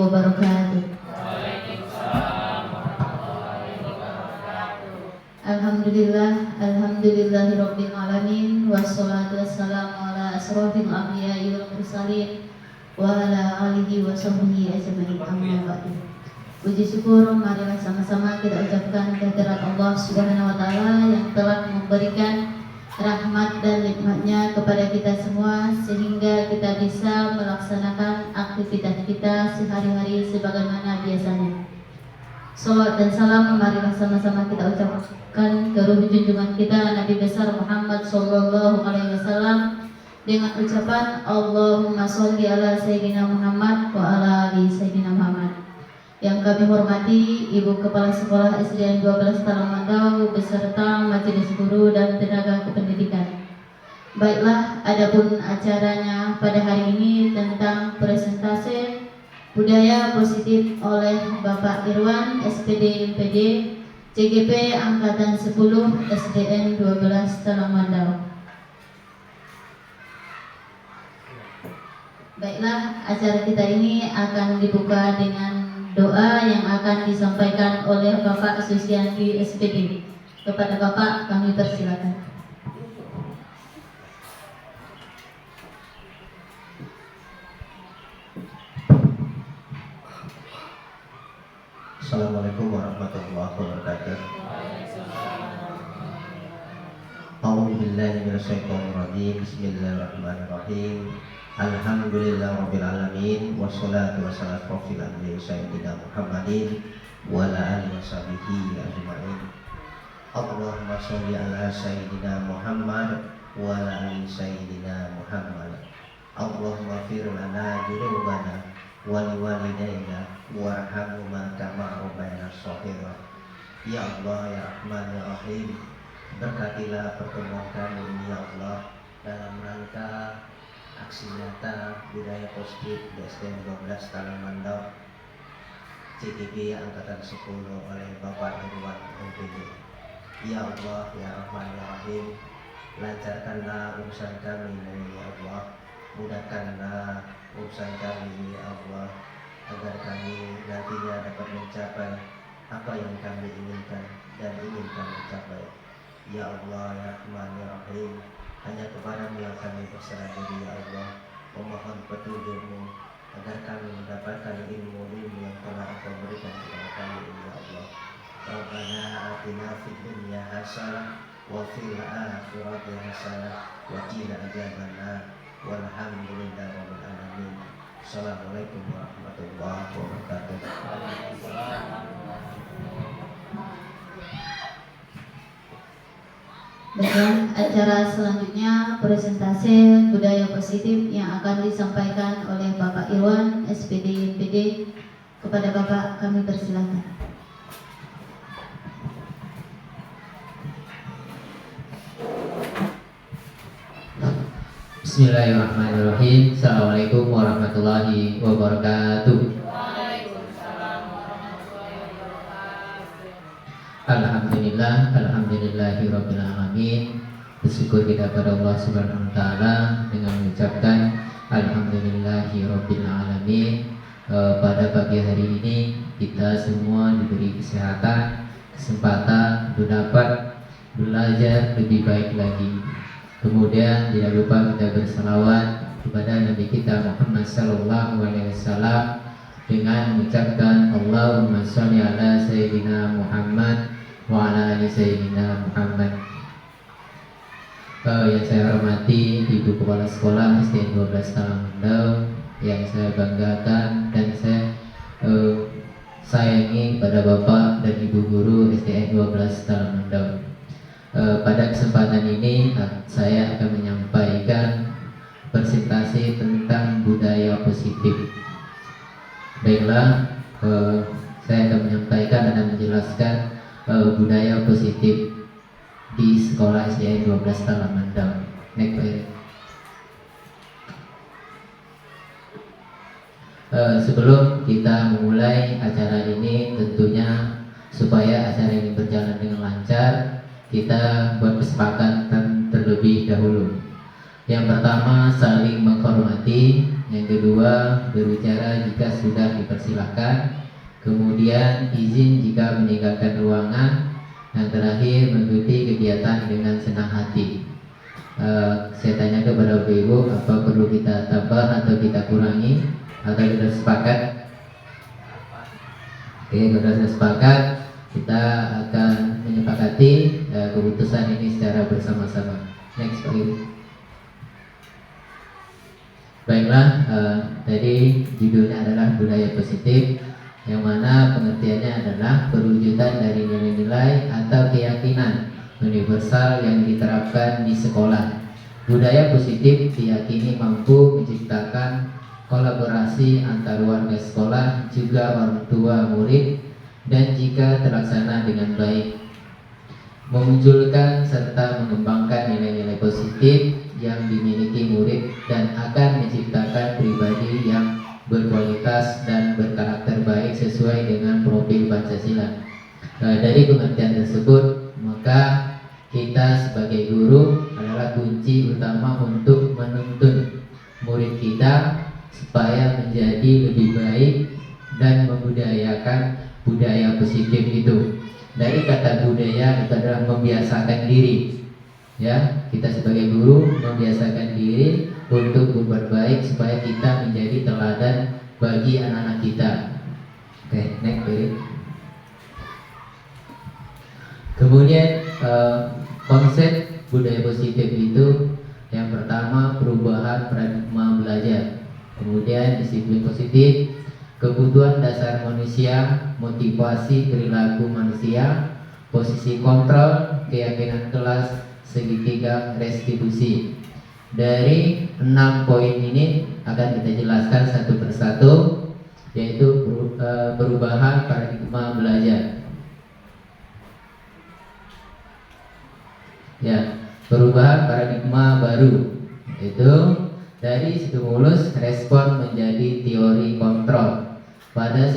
wabarakatuh. Waalaikumsalam warahmatullahi wabarakatuh. Alhamdulillahirabbil alamin wassalatu wassalamu ala asrofil anbiya'i wal mursalin wa ala alihi wa sahbihi ajmain, amma ba'du. Puji syukur marilah sama-sama kita ucapkan kehadirat Allah Subhanahu wa taala yang telah memberikan rahmat dan nikmatnya kepada kita semua sehingga kita bisa melaksanakan aktivitas kita sehari-hari sebagaimana biasanya. Salawat dan salam marilah sama-sama kita ucapkan ke ruh junjungan kita Nabi besar Muhammad sallallahu alaihi wasallam dengan ucapan Allahumma sholli ala sayyidina Muhammad wa ala ali sayyidina Muhammad. Yang kami hormati Ibu Kepala Sekolah SDN 12 Talamandau beserta majelis guru dan tenaga kependidikan. Baiklah, adapun acaranya pada hari ini tentang presentasi budaya positif oleh Bapak Irwan SPD MPD CGP Angkatan 10 SDN 12 Talamandau. Baiklah, acara kita ini akan dibuka dengan doa yang akan disampaikan oleh Bapak Susiandi SPD. Kepada Bapak kami persilakan. Assalamualaikum warahmatullahi wabarakatuh. A'udzubillahi minasyaitonir rajim. Bismillahirrahmanirrahim. Alhamdulillahirabbil alamin wassalatu wassalamu ala sayyidina Muhammadin wa ala alihi washabihi ajmain. Allahumma sholli ala sayyidina Muhammad wa ala ali sayyidina Muhammad. Allahumma fir lana dzunubana wa liwalidayna warhamhuma kama rabbayana shaghira. Ya Allah ya Rahman ya Rahim, berkatilah pertemuan kami ini ya Allah dalam rangka aksi nyata budaya positif di SDN 12 Talamandau CGP Angkatan 10 oleh Bapak Irwan MPD. Ya Allah ya Rahman ya Rahim, lancarkanlah urusan kami ini ya Allah, mudahkanlah urusan kami ini ya Allah, agar kami nantinya dapat mencapai apa yang kami inginkan dan ingin kami capai. Ya Allah ya Rahman ya Rahim, hanya kepadamu yang kami berserah diri ya Allah, memohon petunjuk-Mu agar kami mendapatkan ilmu-ilmu yang telah Engkau berikan kepada kami ya Allah. Rabbana atina fid dunya hasanah wa fil akhirati hasanah wa qina adzabannar. Walhamdulillahi rabbil alamin. Assalamualaikum warahmatullahi wabarakatuh. Baiklah, acara selanjutnya presentasi budaya positif yang akan disampaikan oleh Bapak Irwan SPD MPD. Kepada Bapak kami persilakan. Bismillahirrahmanirrahim. Assalamualaikum warahmatullahi wabarakatuh. Alhamdulillahirabbil alamin. Bersyukur kita pada Allah Subhanahu wa taala dengan mengucapkan alhamdulillahirabbil alamin. Pada pagi hari ini kita semua diberi kesehatan, kesempatan untuk dapat belajar lebih baik lagi. Kemudian tidak lupa kita bersalawat kepada Nabi kita Muhammad sallallahu alaihi wasallam dengan mengucapkan Allahumma sholli ala sayyidina Muhammad wa ala ali sayyidina Muhammad. Yang saya hormati Ibu Kepala Sekolah SDN 12 Talamandau, yang saya banggakan dan saya sayangi pada Bapak dan Ibu Guru SDN 12 Talamandau. Pada kesempatan ini saya akan menyampaikan presentasi tentang budaya positif. Baiklah, saya akan menyampaikan dan menjelaskan budaya positif di sekolah SDN 12 Talamandau. Next, sebelum kita memulai acara ini, tentunya supaya acara ini berjalan dengan lancar, kita buat kesepakatan terlebih dahulu. Yang pertama, saling menghormati. Yang kedua, berbicara jika sudah diperlukan. dipersilahkan. Kemudian izin jika meninggalkan ruangan. Yang terakhir, mengikuti kegiatan dengan senang hati. Saya tanya kepada Bapak Ibu, apa perlu kita tambah atau kita kurangi, atau kita sepakat? Oke, kalau sudah sepakat, kita akan menyepakati keputusan ini secara bersama-sama. Next, Pak Ibu. Baiklah, tadi judulnya adalah budaya positif, yang mana pengertiannya adalah perwujudan dari nilai-nilai atau keyakinan universal yang diterapkan di sekolah. Budaya positif diyakini mampu menciptakan kolaborasi antar warga sekolah, juga orang tua murid, dan jika terlaksana dengan baik, memunculkan serta mengembangkan nilai-nilai positif yang dimiliki murid dan akan menciptakan pribadi yang berkualitas dan berkarakter baik sesuai dengan profil Pancasila. Dari pengertian tersebut, maka kita sebagai guru adalah kunci utama untuk menuntun murid kita supaya menjadi lebih baik dan membudayakan budaya positif itu. Dari kata budaya itu adalah membiasakan diri. Ya, kita sebagai guru membiasakan diri untuk berbuat baik supaya kita menjadi teladan bagi anak-anak kita. Oke, next Beri. Kemudian konsep budaya positif itu yang pertama perubahan paradigma belajar, kemudian disiplin positif, kebutuhan dasar manusia, motivasi perilaku manusia, posisi kontrol, keyakinan kelas, segitiga restitusi. Dari 6 poin ini akan kita jelaskan satu persatu, yaitu perubahan paradigma belajar. Ya, perubahan paradigma baru, yaitu dari stimulus respon menjadi teori kontrol. Pada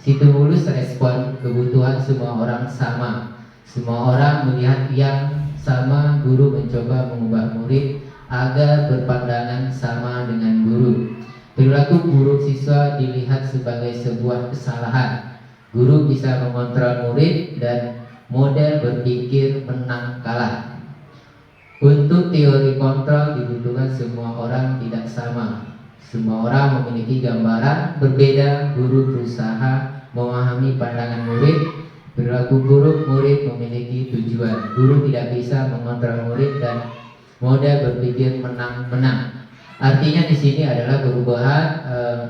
stimulus respon, kebutuhan semua orang sama. Semua orang melihat yang sama. Guru mencoba mengubah murid agar berpandangan sama dengan guru. Perilaku buruk siswa dilihat sebagai sebuah kesalahan. Guru bisa mengontrol murid dan model berpikir menang kalah. Untuk teori kontrol dibutuhkan semua orang tidak sama. Semua orang memiliki gambaran berbeda. Guru berusaha memahami pandangan murid. Perilaku buruk murid memiliki tujuan. Guru tidak bisa mengontrol murid dan model berpikir menang-menang. Artinya di sini adalah perubahan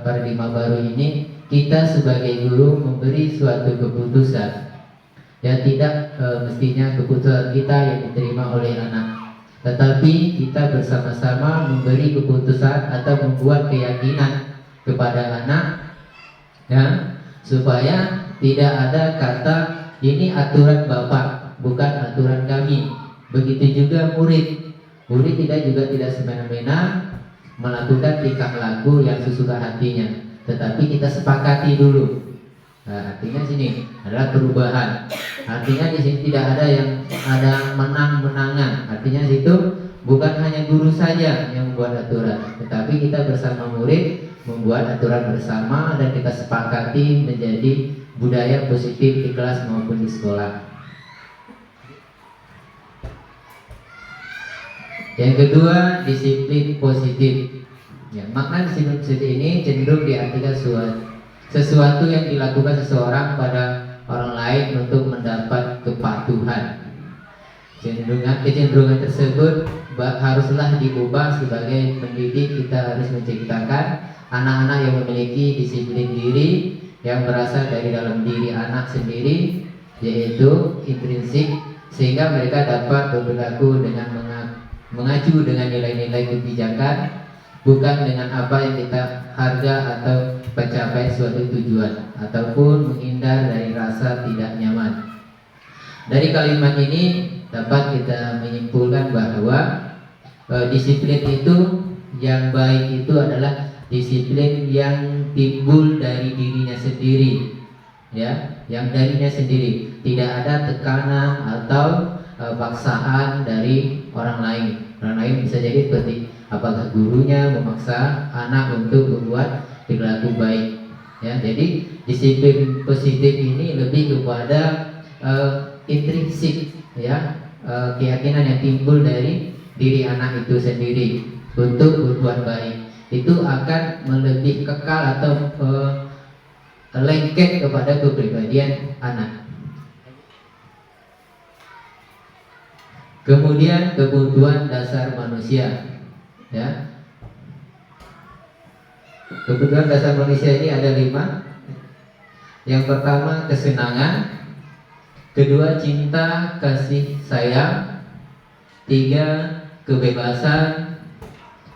paradigma baru ini. Kita sebagai guru memberi suatu keputusan. Ya, tidak mestinya keputusan kita yang diterima oleh anak, tetapi kita bersama-sama memberi keputusan atau membuat keyakinan kepada anak, ya, supaya tidak ada kata ini aturan bapak, bukan aturan kami. Begitu juga murid. Murid tidak semena-mena melakukan tingkah laku yang sesuka hatinya, tetapi kita sepakati dulu. Nah, artinya sini adalah perubahan. Artinya di sini tidak ada yang ada menang-menangan. Artinya situ bukan hanya guru saja yang membuat aturan, tetapi kita bersama murid membuat aturan bersama dan kita sepakati menjadi budaya positif di kelas maupun di sekolah. Yang kedua, disiplin positif. Ya, makna disiplin positif ini cenderung diartikan sesuatu yang dilakukan seseorang pada orang lain untuk mendapat kepatuhan. Kecenderungan tersebut haruslah diubah. Sebagai pendidik, kita harus menciptakan anak-anak yang memiliki disiplin diri yang berasal dari dalam diri anak sendiri, yaitu intrinsik, sehingga mereka dapat berperilaku dengan mengacu dengan nilai-nilai kebijakan, bukan dengan apa yang kita harga atau mencapai suatu tujuan, ataupun menghindar dari rasa tidak nyaman. Dari kalimat ini dapat kita menyimpulkan bahwa disiplin itu yang baik itu adalah disiplin yang timbul dari dirinya sendiri, ya, yang darinya sendiri, tidak ada tekanan atau paksaan dari orang lain. Orang lain bisa jadi seperti apakah gurunya memaksa anak untuk berbuat perilaku baik. Ya, jadi disiplin positif ini lebih kepada intrinsik, ya, keyakinan yang timbul dari diri anak itu sendiri untuk berbuat baik. Itu akan lebih kekal atau lengket kepada kepribadian anak. Kemudian kebutuhan dasar manusia, ya. Kebutuhan dasar manusia ini ada 5. Yang pertama kesenangan, kedua cinta kasih sayang, 3 kebebasan,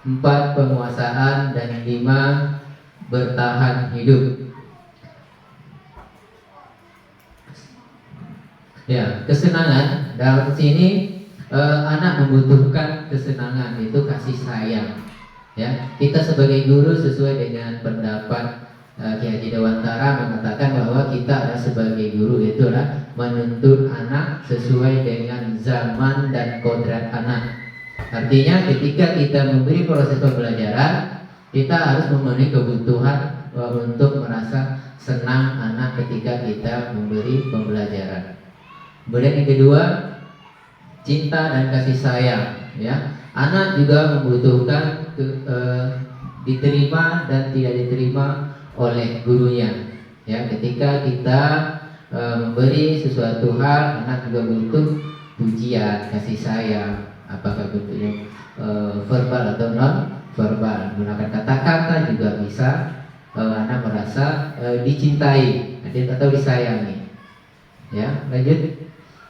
4 penguasaan, dan 5 bertahan hidup. Ya, kesenangan dalam sini anak membutuhkan kesenangan, itu kasih sayang. Ya, kita sebagai guru sesuai dengan pendapat Kiai Haji Dewantara mengatakan bahwa kita adalah sebagai guru itulah menuntun anak sesuai dengan zaman dan kodrat anak. Artinya ketika kita memberi proses pembelajaran, kita harus memenuhi kebutuhan untuk merasa senang anak ketika kita memberi pembelajaran. Kemudian yang kedua, cinta dan kasih sayang, ya. Anak juga membutuhkan diterima dan tidak diterima oleh gurunya. Ya, ketika kita memberi sesuatu hal, anak juga butuh pujian, kasih sayang, apakah bentuknya verbal atau non verbal. Menggunakan kata-kata juga bisa anak merasa dicintai atau disayangi. Ya, lanjut.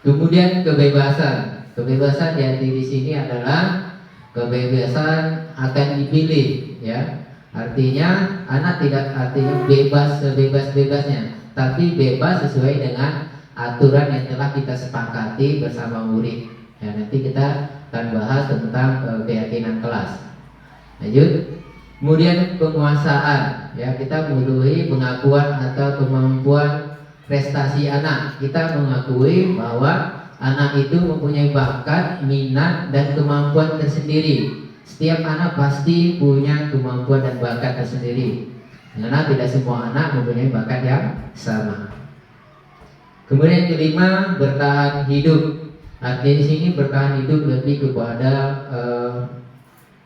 Kemudian kebebasan. Kebebasan yang di sini adalah kebebasan akan dipilih, ya. Artinya anak tidak artinya bebas sebebas-bebasnya, tapi bebas sesuai dengan aturan yang telah kita sepakati bersama murid. Ya, nanti kita akan bahas tentang keyakinan kelas. Lanjut. Kemudian penguasaan, ya, kita membutuhkan pengakuan atau kemampuan prestasi anak. Kita mengakui bahwa anak itu mempunyai bakat, minat, dan kemampuan tersendiri. Setiap anak pasti punya kemampuan dan bakat tersendiri, karena tidak semua anak mempunyai bakat yang sama. Kemudian kelima, bertahan hidup. Artinya di sini bertahan hidup lebih kepada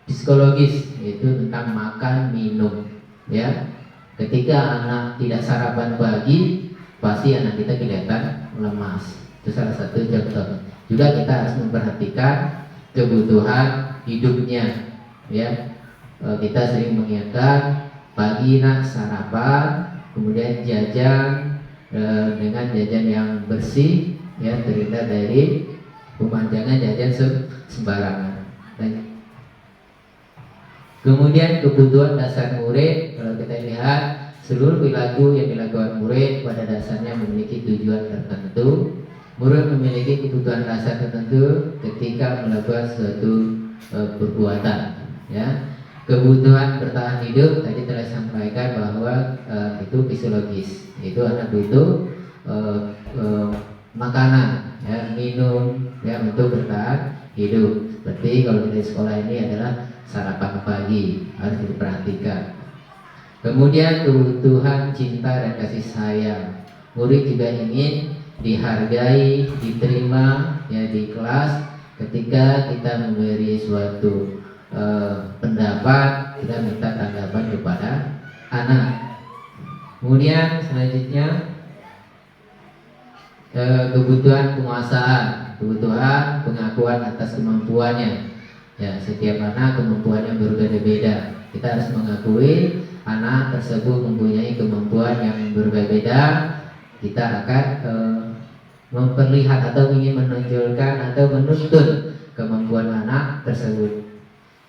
psikologis, yaitu tentang makan, minum. Ya, ketika anak tidak sarapan pagi, pasti anak kita kelihatan lemas. Itu salah satu contoh. Juga kita harus memperhatikan kebutuhan hidupnya, ya. Kita sering mengingatkan pagi nak sarapan, kemudian jajan dengan jajan yang bersih, ya, terhindar dari pemanjangan jajan sembarangan. Kemudian kebutuhan dasar murid, kalau kita lihat seluruh perilaku yang dilakukan murid pada dasarnya memiliki tujuan tertentu. Murid memiliki kebutuhan dasar tertentu ketika melakukan suatu perbuatan, ya. Kebutuhan bertahan hidup tadi telah sampaikan bahwa itu fisiologis, itu anak butuh makanan, ya, minum, ya, untuk bertahan hidup. Seperti kalau kita di sekolah ini adalah sarapan pagi, harus diperhatikan. Kemudian kebutuhan cinta dan kasih sayang. Murid juga ingin dihargai, diterima, ya, di kelas. Ketika kita memberi suatu pendapat, kita minta tanggapan kepada anak. Kemudian selanjutnya kebutuhan penguasaan, kebutuhan pengakuan atas kemampuannya. Ya, setiap anak kemampuannya berbeda-beda. Kita harus mengakui anak tersebut mempunyai kemampuan yang berbeda. Kita akan memperlihat atau ingin menonjolkan atau menuntut kemampuan anak tersebut.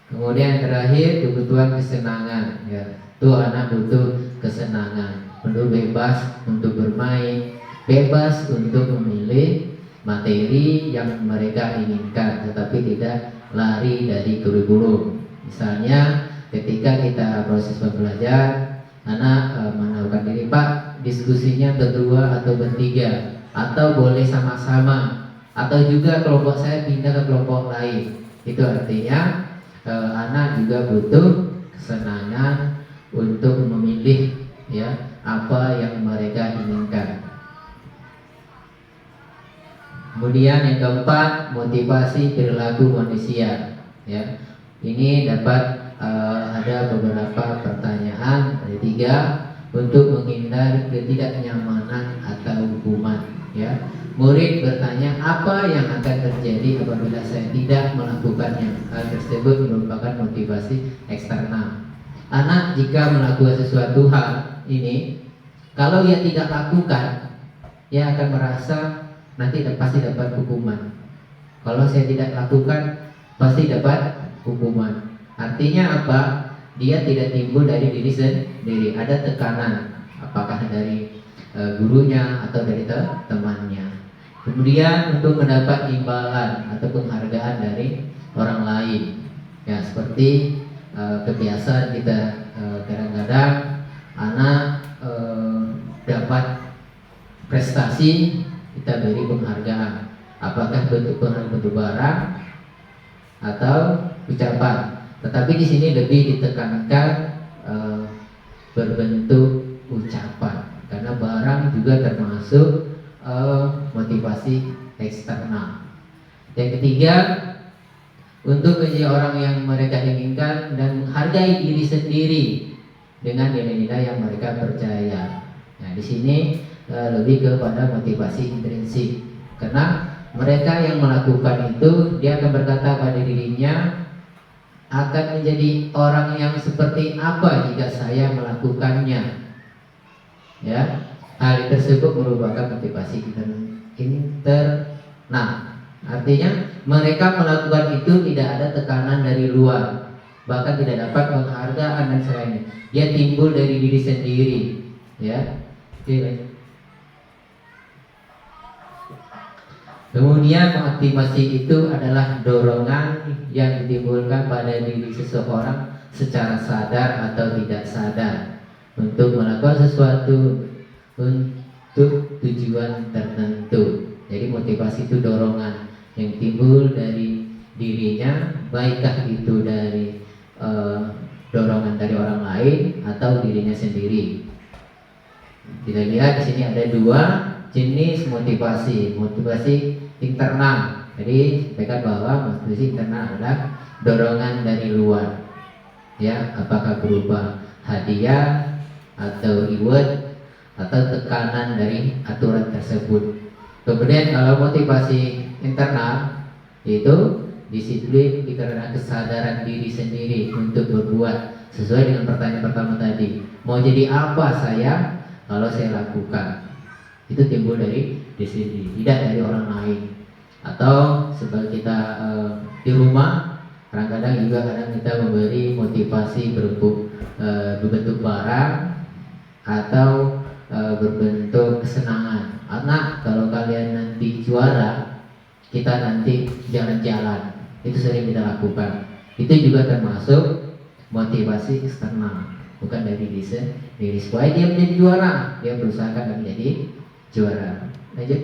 Kemudian terakhir kebutuhan kesenangan, ya. Tuh anak butuh kesenangan, perlu bebas untuk bermain, bebas untuk memilih materi yang mereka inginkan, tetapi tidak lari dari kurikulum. Misalnya ketika kita proses pembelajaran, anak menawarkan diri, Pak, diskusinya berdua atau bertiga, atau boleh sama-sama, atau juga kelompok saya pindah ke kelompok lain. Itu artinya anak juga butuh kesenangan untuk memilih ya apa yang mereka inginkan. Kemudian yang keempat, motivasi perilaku manusia. Ya, ini dapat ada beberapa pertanyaan, ada 3 untuk menghindari ketidaknyamanan atau hukuman. Ya, murid bertanya apa yang akan terjadi apabila saya tidak melakukannya. Hal tersebut merupakan motivasi eksternal. Anak jika melakukan sesuatu hal ini, kalau ia tidak lakukan, ia akan merasa nanti pasti dapat hukuman. Kalau saya tidak lakukan, pasti dapat hukuman. Artinya apa? Dia tidak timbul dari diri sendiri. Ada tekanan, apakah dari gurunya atau dari temannya. Kemudian untuk mendapat imbalan atau penghargaan dari orang lain, ya seperti kebiasaan kita kadang-kadang anak dapat prestasi, kita beri penghargaan. Apakah bentuk penghargaan bentuk barang atau ucapan? Tetapi di sini lebih ditekankan berbentuk ucapan, karena barang juga termasuk motivasi eksternal. Yang ketiga, untuk menjadi orang yang mereka inginkan dan menghargai diri sendiri dengan nilai-nilai yang mereka percaya. Nah, di sini lebih kepada motivasi intrinsik, karena mereka yang melakukan itu dia akan berkata pada dirinya, akan menjadi orang yang seperti apa jika saya melakukannya. Ya, hal tersebut merupakan motivasi internal. Artinya mereka melakukan itu tidak ada tekanan dari luar, bahkan tidak dapat penghargaan dan sebagainya. Dia timbul dari diri sendiri. Ya. Kemudian motivasi itu adalah dorongan yang ditimbulkan pada diri seseorang secara sadar atau tidak sadar untuk melakukan sesuatu untuk tujuan tertentu. Jadi motivasi itu dorongan yang timbul dari dirinya, baikkah itu dari dorongan dari orang lain atau dirinya sendiri. Kita lihat di sini ada 2 jenis motivasi. Motivasi internal. Jadi sampaikan bahwa motivasi internal adalah dorongan dari luar. Ya, apakah berupa hadiah atau reward atau tekanan dari aturan tersebut. Kemudian kalau motivasi internal itu disiplin karena kesadaran diri sendiri untuk berbuat sesuai dengan pertanyaan pertama tadi. Mau jadi apa saya kalau saya lakukan? Itu timbul dari diri sendiri, tidak dari orang lain. Atau sebagai kita di rumah, kadang-kadang juga kita memberi motivasi berbentuk barang atau berbentuk kesenangan. Anak, kalau kalian nanti juara, kita nanti jalan-jalan. Itu sering kita lakukan. Itu juga termasuk motivasi eksternal, bukan dari diri. Supaya dia menjadi juara, dia berusaha akan menjadi juara. Lanjut.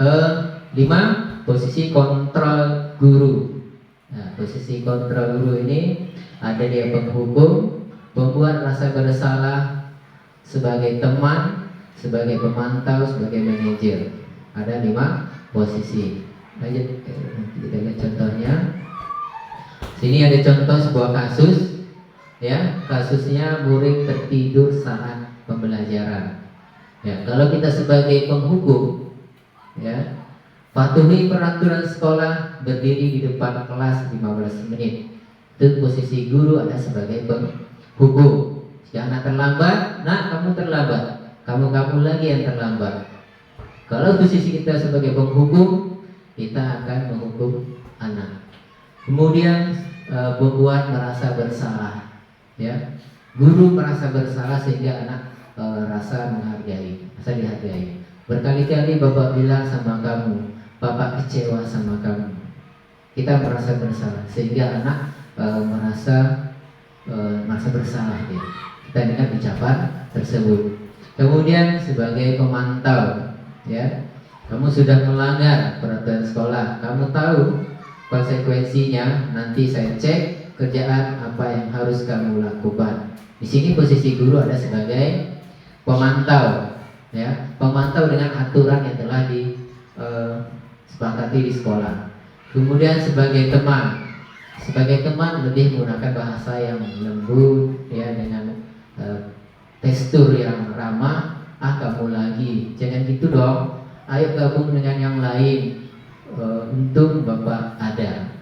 5. Posisi kontrol guru. Nah, posisi kontrol guru ini ada dia penghukum, membuat rasa bersalah sebagai teman, sebagai pemantau, sebagai manajer. Ada 5 posisi. Lanjut, kita lihat contohnya. Sini ada contoh sebuah kasus. Ya, kasusnya murid tertidur saat pembelajaran. Ya, kalau kita sebagai penghukum, ya, patuhi peraturan sekolah, berdiri di depan kelas 15 menit. Itu posisi guru ada sebagai penghukum. Jika anak terlambat, nah kamu terlambat, kamu lagi yang terlambat. Kalau posisi kita sebagai penghukum, kita akan menghukum anak. Kemudian membuat merasa bersalah. Ya, guru merasa bersalah sehingga anak rasa menghargai, rasa dihargai. Berkali-kali bapak bilang sama kamu, bapak kecewa sama kamu. Kita merasa bersalah sehingga anak merasa bersalah dia. Kita dengar ucapan tersebut. Kemudian sebagai pemantau, ya, kamu sudah melanggar peraturan sekolah, kamu tahu konsekuensinya. Nanti saya cek kerjaan apa yang harus kamu lakukan. Di sini posisi guru ada sebagai pemantau, ya, pemantau dengan aturan yang telah disepakati di sekolah. Kemudian sebagai teman lebih menggunakan bahasa yang lembut, ya, dengan tekstur yang ramah. Kamu lagi, jangan gitu dong. Ayo gabung dengan yang lain. Untung Bapak ada.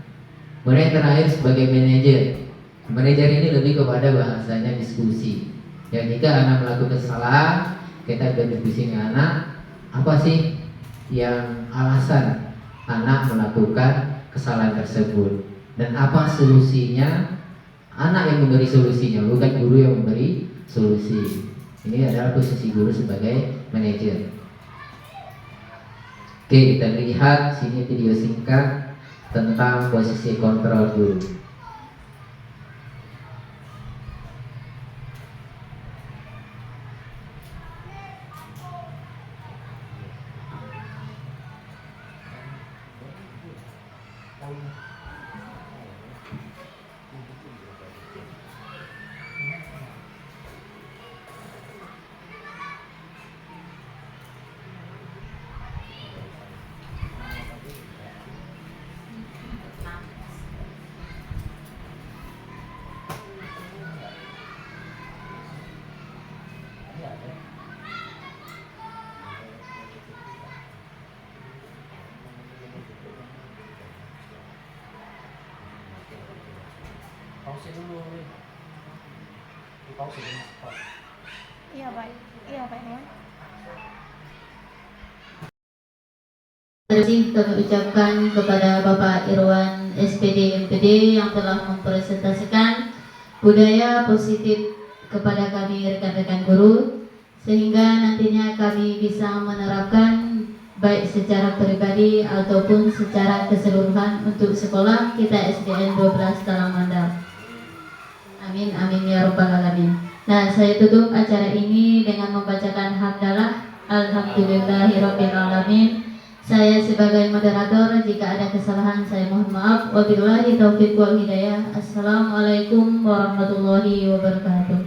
Kemudian yang terakhir sebagai manajer. Manajer ini lebih kepada bahasanya diskusi. Ya, jika anak melakukan kesalahan, kita berdiskusi dengan anak, apa sih yang alasan anak melakukan kesalahan tersebut dan apa solusinya. Anak yang memberi solusinya, bukan guru yang memberi solusi. Ini adalah posisi guru sebagai manajer. Oke, kita lihat sini video singkat tentang posisi kontrol guru. Pause dulu nih. Di pause dulu. Iya Pak Irwan. Terima kasih kami ucapkan kepada Bapak Irwan SPD MPD yang telah mempresentasikan budaya positif kepada kami rekan-rekan guru, sehingga nantinya kami bisa menerapkan baik secara pribadi ataupun secara keseluruhan untuk sekolah kita SDN 12 Talamanda. Amin amin ya rabbal alamin. Nah, saya tutup acara ini dengan membacakan hamdalah alhamdulillahirabbil alamin. Saya sebagai moderator, jika ada kesalahan saya mohon maaf. Wabillahi taufiq wal hidayah. Assalamualaikum warahmatullahi wabarakatuh.